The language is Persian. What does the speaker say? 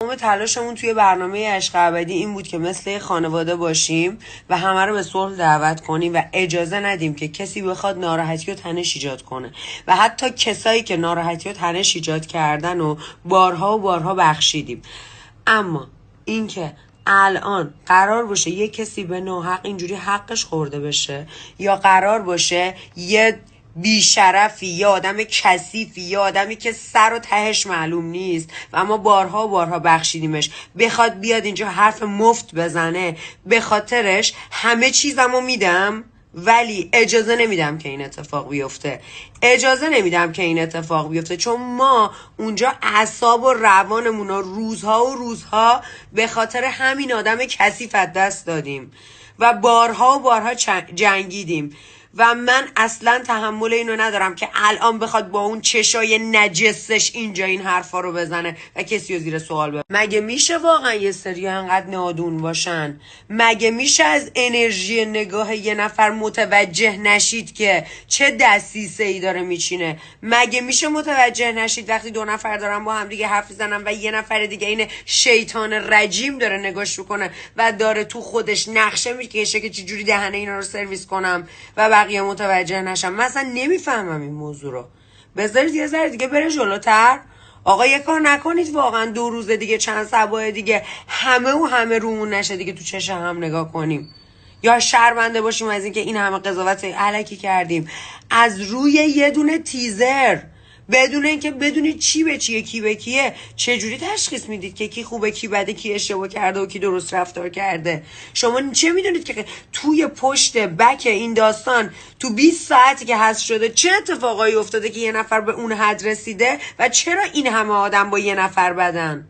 تمام تلاشمون توی برنامه عشق ابدی این بود که مثل خانواده باشیم و همه رو به صلح دعوت کنیم و اجازه ندیم که کسی بخواد ناراحتی و تنش ایجاد کنه و حتی کسایی که ناراحتی و تنش ایجاد کردن و بارها و بارها بخشیدیم. اما اینکه الان قرار باشه یه کسی به ناحق اینجوری حقش خورده بشه یا قرار باشه یه بیشرفی یا آدم کثیفی یا آدمی که سر و تهش معلوم نیست و اما بارها و بارها بخشیدیمش بخواد بیاد اینجا حرف مفت بزنه، به خاطرش همه چیزمو میدم ولی اجازه نمیدم که این اتفاق بیفته. اجازه نمیدم که این اتفاق بیفته چون ما اونجا اعصاب و روانمون رو روزها به خاطر همین آدم کثیف از دست دادیم و بارها و بارها جنگیدیم و من اصلا تحمل اینو ندارم که الان بخواد با اون چشای نجسش اینجا این حرفا رو بزنه و کسی رو زیر سوال ببره. مگه میشه واقعا یه سری انقدر نادون باشن؟ مگه میشه از انرژی نگاه یه نفر متوجه نشید که چه دسیسه ای داره میچینه؟ مگه میشه متوجه نشید وقتی دو نفر دارن با هم دیگه حرف میزنن و یه نفر دیگه این شیطان رجیم داره نگاش میکنه و داره تو خودش نقشه میکشه که چجوری دهنه اینا رو سرویس کنم و بقیه متوجه نشم؟ من اصلا نمیفهمم این موضوع رو. بذارید یه ذره دیگه بره جلوتر. آقا یه کار نکنید واقعا 2 روز دیگه چند صبح دیگه همه رومون نشه دیگه تو چشم هم نگاه کنیم یا شرمنده باشیم از اینکه این همه قضاوت الکی کردیم از روی یه دونه تیزر بدون اینکه بدونید چی به چیه کی به کیه. چجوری تشخیص میدید که کی خوبه کی بده کی اشتباه کرده و کی درست رفتار کرده؟ شما چه میدونید که توی پشت بک این داستان تو 20 ساعتی که هست شده چه اتفاقایی افتاده که یه نفر به اون حد رسیده و چرا این همه آدم با یه نفر بدن؟